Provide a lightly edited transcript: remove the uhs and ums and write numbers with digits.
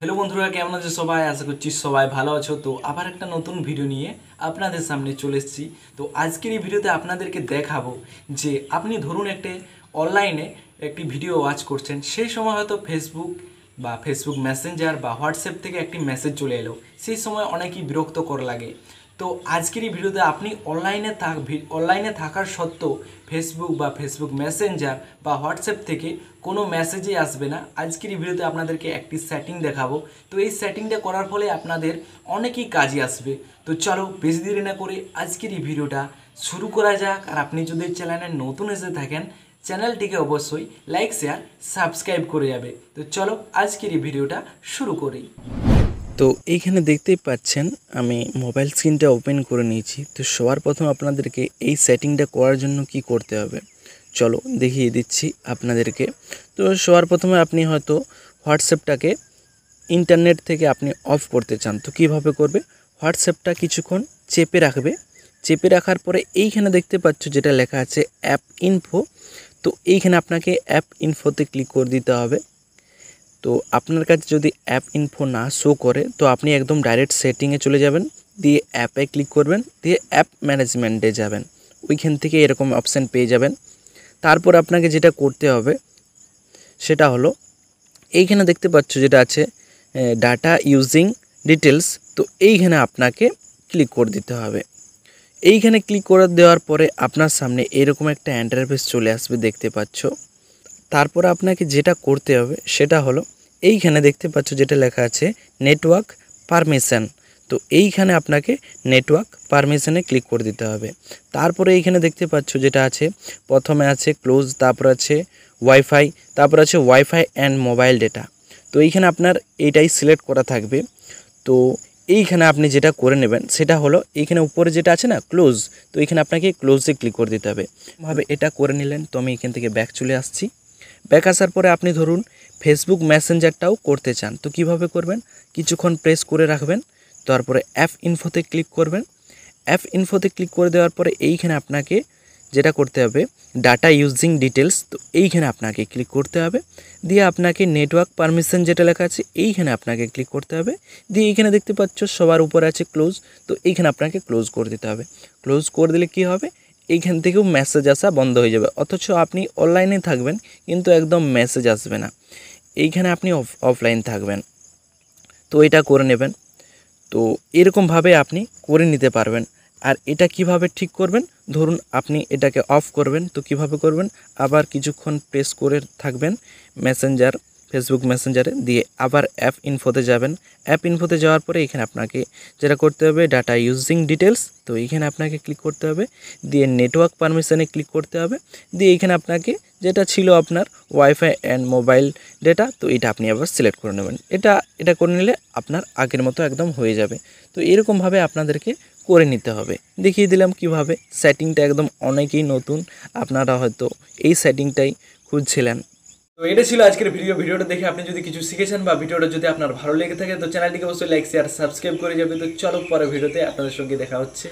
Hello বন্ধুরা, কেমন আছে সবাই? আশা করছি সবাই ভালো আছো। তো আবার একটা নতুন ভিডিও নিয়ে আপনাদের সামনে চলে এসেছি। তো আজকের এই ভিডিওতে আপনাদেরকে দেখাবো যে আপনি ধরুন অনলাইনে একটি ভিডিও ওয়াচ করছেন, সেই সময় হয়তো ফেসবুক বা ফেসবুক মেসেঞ্জার বা হোয়াটসঅ্যাপ থেকে একটি মেসেজ চলে এলো। সেই সময় অনেকই বিরক্তকর লাগে। তো আজকের এই ভিডিওতে আপনি অনলাইনে থাকার সত্ত্বেও ফেসবুক বা ফেসবুক মেসেঞ্জার বা হোয়াটসঅ্যাপ থেকে কোনো মেসেজই আসবে না। আজকের এই ভিডিওতে আপনাদেরকে একটি সেটিং দেখাবো। তো এই সেটিংটা করার ফলে আপনাদের অনেকই কাজে আসবে। তো চলো বেশি দেরি না করে আজকের এই ভিডিওটা শুরু করা যাক। আর আপনি যদি চ্যানেলে নতুন এসে থাকেন, চ্যানেলটিকে অবশ্যই লাইক শেয়ার সাবস্ক্রাইব করে যাবে। তো চলো আজকের এই ভিডিওটা শুরু করি। তো এইখানে দেখতেই পাচ্ছেন আমি মোবাইল স্ক্রিনটা ওপেন করে নিয়েছি। তো সবার প্রথম আপনাদেরকে এই সেটিংটা করার জন্য কি করতে হবে চলো দেখিয়ে দিচ্ছি আপনাদেরকে। তো সবার প্রথমে আপনি হয়তো হোয়াটসঅ্যাপটাকে ইন্টারনেট থেকে আপনি অফ করতে চান। তো কিভাবে করবে? হোয়াটসঅ্যাপটা কিছুক্ষণ চেপে রাখবে। চেপে রাখার পরে এইখানে দেখতে পাচ্ছ যেটা লেখা আছে অ্যাপ ইনফো। তো এইখানে আপনাকে অ্যাপ ইনফোতে ক্লিক করে দিতে হবে। তো আপনার কাছে যদি অ্যাপ ইনফো না শো করে তো আপনি একদম ডাইরেক্ট সেটিংয়ে চলে যাবেন, দিয়ে অ্যাপে ক্লিক করবেন, দিয়ে অ্যাপ ম্যানেজমেন্টে যাবেন। ওইখান থেকে এরকম অপশান পেয়ে যাবেন। তারপর আপনাকে যেটা করতে হবে সেটা হলো এইখানে দেখতে পাচ্ছ যেটা আছে ডাটা ইউজিং ডিটেলস। তো এইখানে আপনাকে ক্লিক করে দিতে হবে। এইখানে ক্লিক করে দেওয়ার পরে আপনার সামনে এরকম একটা ইন্টারফেস চলে আসবে, দেখতে পাচ্ছ। তারপর আপনাকে যেটা করতে হবে সেটা হলো এইখানে দেখতে পাচ্ছ যেটা লেখা আছে নেটওয়ার্ক পারমিশন। তো এইখানে আপনাকে নেটওয়ার্ক পারমিশনে ক্লিক করে দিতে হবে। তারপরে এইখানে দেখতে পাচ্ছ যেটা আছে প্রথমে আছে ক্লোজ, তারপর আছে ওয়াইফাই, তারপর আছে ওয়াইফাই অ্যান্ড মোবাইল ডেটা। তো এইখানে আপনার এইটাই সিলেক্ট করা থাকবে। তো এইখানে আপনি যেটা করে নেবেন সেটা হলো এইখানে উপরে যেটা আছে না ক্লোজ, তো এইখানে আপনাকে ক্লোজে ক্লিক করে দিতে হবে। ভাবে এটা করে নিলেন। তো আমি এখান থেকে ব্যাক চলে আসছি। ব্যাক আসার পরে আপনি ধরুন ফেসবুক মেসেঞ্জারটাও করতে চান। তো কিভাবে করবেন? কিছুক্ষণ প্রেস করে রাখবেন, তারপরে অ্যাপ ইনফোতে ক্লিক করবেন। অ্যাপ ইনফোতে ক্লিক করে দেওয়ার পরে এইখানে আপনাকে যেটা করতে হবে ডাটা ইউজিং ডিটেলস। তো এইখানে আপনাকে ক্লিক করতে হবে, দিয়ে আপনাকে নেটওয়ার্ক পারমিশন যেটা লেখা আছে এইখানে আপনাকে ক্লিক করতে হবে। দিয়ে এইখানে দেখতে পাচ্ছ সবার উপরে আছে ক্লোজ। তো এইখানে আপনাকে ক্লোজ করে দিতে হবে। ক্লোজ করে দিলে কি হবে? এইখান থেকেও মেসেজ আসা বন্ধ হয়ে যাবে। অথচ আপনি অনলাইনে থাকবেন কিন্তু একদম মেসেজ আসবে না। এইখানে আপনি অফলাইন থাকবেন। তো এটা করে নেবেন। তো এরকমভাবে আপনি করে নিতে পারবেন। আর এটা কিভাবে ঠিক করবেন? ধরুন আপনি এটাকে অফ করবেন। তো কিভাবে করবেন? আবার কিছুক্ষণ প্রেস করে থাকবেন মেসেঞ্জার, ফেসবুক মেসেঞ্জারে, দিয়ে আবার অ্যাপ ইনফোতে যাবেন। অ্যাপ ইনফোতে যাওয়ার পরে এখানে আপনাকে যেটা করতে হবে ডাটা ইউজিং ডিটেলস। তো এইখানে আপনাকে ক্লিক করতে হবে, দিয়ে নেটওয়ার্ক পারমিশনে ক্লিক করতে হবে, দিয়ে এইখানে আপনাকে যেটা ছিল আপনার ওয়াইফাই অ্যান্ড মোবাইল ডেটা, তো এটা আপনি আবার সিলেক্ট করে নেবেন। এটা করে নিলে আপনার আগের মতো একদম হয়ে যাবে। তো এরকমভাবে আপনাদেরকে করে নিতে হবে। দেখিয়ে দিলাম কিভাবে। সেটিংটা একদম অনেকেই নতুন, আপনারা হয়তো এই সেটিংটাই খুঁজছিলেন। তো এটা ছিল আজকের ভিডিওটা দেখে আপনি যদি কিছু শিখেছেন বা ভিডিওটা যদি আপনার ভালো লেগে থাকে তো চ্যানেলটিকে অবশ্যই লাইক শেয়ার সাবস্ক্রাইব করে যাবে। তো চলো পরে ভিডিওতে আপনাদের সঙ্গে দেখা হচ্ছে।